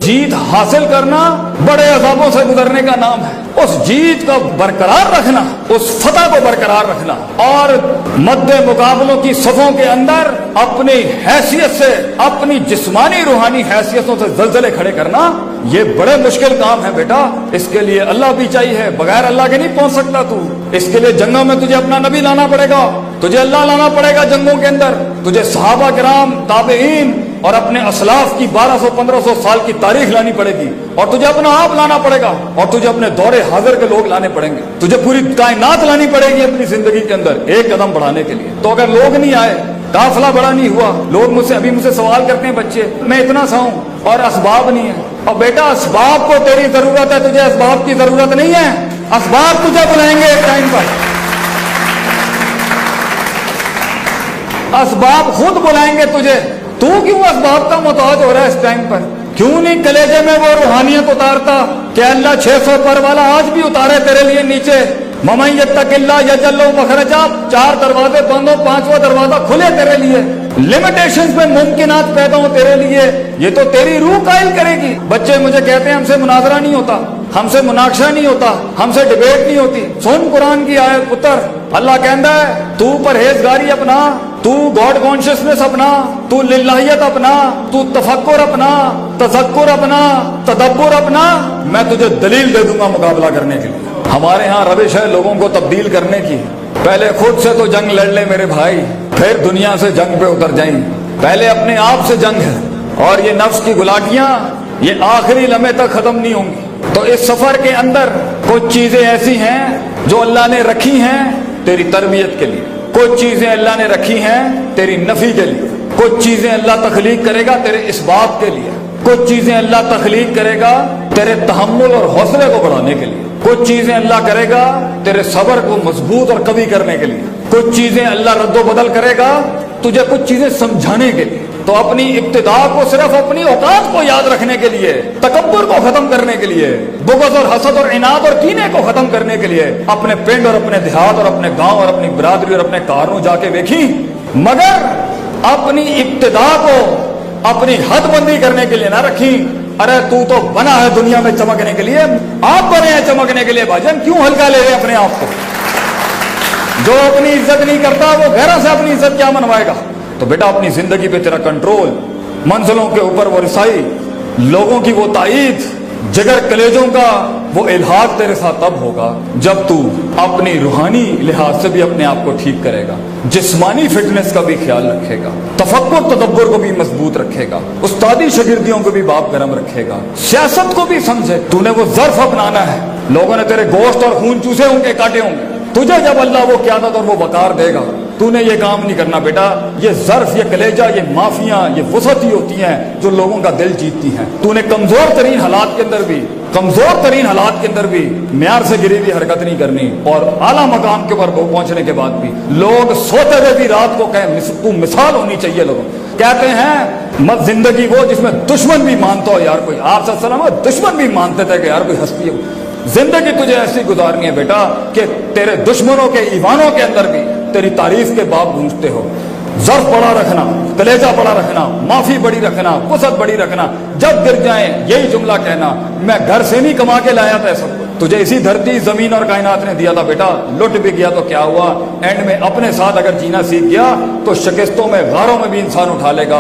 जीत हासिल करना बड़े अजाबों से गुजरने का नाम है। उस जीत को बरकरार रखना, उस फतह को बरकरार रखना और मद्दे मुकाबलों की सफों के अंदर अपनी हैसियत से, अपनी जिस्मानी रूहानी हैसियतों से जलजले खड़े करना, ये बड़े मुश्किल काम है बेटा। इसके लिए अल्लाह भी चाहिए, बगैर अल्लाह के नहीं पहुंच सकता तू। इसके लिए जंगों में तुझे अपना नबी लाना पड़ेगा, तुझे अल्लाह लाना पड़ेगा जंगों के अंदर, तुझे सहाबा किराम, ताबईन और अपने असलाफ की 1200-1500 साल की तारीख लानी पड़ेगी, और तुझे अपना आप लाना पड़ेगा, और तुझे अपने दौरे हाजिर के लोग लाने पड़ेंगे, तुझे पूरी कायनात लानी पड़ेगी अपनी जिंदगी के अंदर एक कदम बढ़ाने के लिए। तो अगर लोग नहीं आए, काफिला बड़ा नहीं हुआ, लोग मुझसे सवाल करते हैं बच्चे, मैं इतना सा हूं और असबाब नहीं है। और बेटा असबाब को तेरी जरूरत है, तुझे असबाब की जरूरत नहीं है। असबाब तुझे बुलाएंगे एक टाइम पर, असबाब खुद बुलाएंगे तुझे। तू क्यों असबाब का मोहताज हो रहा है इस टाइम पर? क्यों नहीं कलेजे में वो रूहानियत उतारता कि अल्लाह 600 पर वाला आज भी उतारे तेरे लिए नीचे। ममन यत्तकिल्लाह यजअल लहु मखरजा, 4 दरवाजे बंद हो, 5वां दरवाजा खुले तेरे लिए। लिमिटेशंस में मुमकिनात पैदा हो तेरे लिए, ये तो तेरी रूह कायल करेगी। बच्चे मुझे कहते हैं हमसे मुनाजरा नहीं होता, हमसे मुनाकशा नहीं होता, हमसे डिबेट नहीं होती। सुन कुरान की आयत पुत्र, अल्लाह कहता है तू परहेजगारी अपना, तू गॉड कॉन्शियसनेस अपना, तू लिल्लाहियत अपना, तू तफक्कुर अपना, तज़क्कुर अपना, तदब्बुर अपना, मैं तुझे दलील दे दूंगा मुकाबला करने के लिए। हमारे यहाँ रविश है लोगों को तब्दील करने की। पहले खुद से तो जंग लड़ ले मेरे भाई, फिर दुनिया से जंग पे उतर जाएं। पहले अपने आप से जंग है, और ये नफ्स की गुलाटियां ये आखिरी लम्हे तक खत्म नहीं होंगी। तो इस सफर के अंदर कुछ चीजें ऐसी हैं जो अल्लाह ने रखी हैं तेरी तरबियत के लिए, कुछ चीजें अल्लाह ने रखी हैं तेरी नफी के लिए, कुछ चीजें अल्लाह तख्लीक करेगा तेरे इसबात के लिए, कुछ चीजें अल्लाह तख्लीक करेगा तेरे तहम्मुल और हौसले को बढ़ाने के लिए, कुछ चीजें अल्लाह करेगा तेरे सब्र को मजबूत और कवी करने के लिए, कुछ चीजें अल्लाह रद्दो बदल करेगा तुझे कुछ चीजें समझाने के लिए। तो अपनी इब्तिदा को सिर्फ अपनी औकात को याद रखने के लिए, तकब्बुर को खत्म करने के लिए, बुग़्ज़ और हसद और इनाद और कीने को खत्म करने के लिए अपने पिंड और अपने देहात और अपने गांव और अपनी बिरादरी और अपने कारों जाके देखी, मगर अपनी इब्तिदा को अपनी हदबंदी करने के लिए ना रखी। अरे तू तो बना है दुनिया में चमकने के लिए, आप बने हैं चमकने के लिए भाईजान, क्यों हल्का ले रहे हैं अपने आप को? जो अपनी इज्जत नहीं करता वो गैरों से अपनी इज्जत क्या मनवाएगा? तो बेटा अपनी जिंदगी पे तेरा कंट्रोल, मंजिलों के ऊपर वो रसाई, लोगों की वो ताईद, जिगर कलेजों का वो इल्हाक तेरे साथ तब होगा जब तू अपनी रूहानी लिहाज से भी अपने आप को ठीक करेगा, जिस्मानी फिटनेस का भी ख्याल रखेगा, तफक्कुर तदब्बुर को भी मजबूत रखेगा, उस्तादी शागिर्दियों को भी बाप गरम रखेगा, सियासत को भी समझे। तूने वो ज़र्फ अपनाना है, लोगों ने तेरे गोश्त और खून चूसे होंगे, काटे होंगे, तुझे जब अल्लाह वो क़यादत और वो वक़ार देगा, तूने ये काम नहीं करना बेटा। ये ज़र्फ, ये कलेजा, ये माफियां, ये वसत ही होती हैं जो लोगों का दिल जीतती हैं। तूने कमजोर तरीन हालात के अंदर भी, कमजोर तरीन हालात के अंदर भी म्यार से गिरी हुई हरकत नहीं करनी, और आला मकाम के ऊपर पहुंचने के बाद भी लोग सोते हुए भी रात को कहें तू मिसाल होनी चाहिए। लोगों कहते हैं मत जिंदगी वो जिसमें दुश्मन भी मानता हो यार कोई, आप सल्लल्लाहु अलैहि वसल्लम दुश्मन भी मानते थे कि यार कोई हस्ती हो। जिंदगी तुझे ऐसी गुजारनी है बेटा कि तेरे दुश्मनों के ईवानों के अंदर भी तेरी तारीफ के बाब गूंजते हो। ज़र्फ बड़ा रखना, कलेजा बड़ा रखना, माफी बड़ी रखना, वसअत बड़ी रखना, जब गिर जाए यही जुमला कहना, मैं घर से नहीं कमा के लाया था सब कुछ, तुझे इसी धरती जमीन और कायनात ने दिया था बेटा। लुट भी गया तो क्या हुआ, एंड में अपने साथ अगर जीना सीख गया तो शिकस्तों में, गारों में भी इंसान उठा लेगा।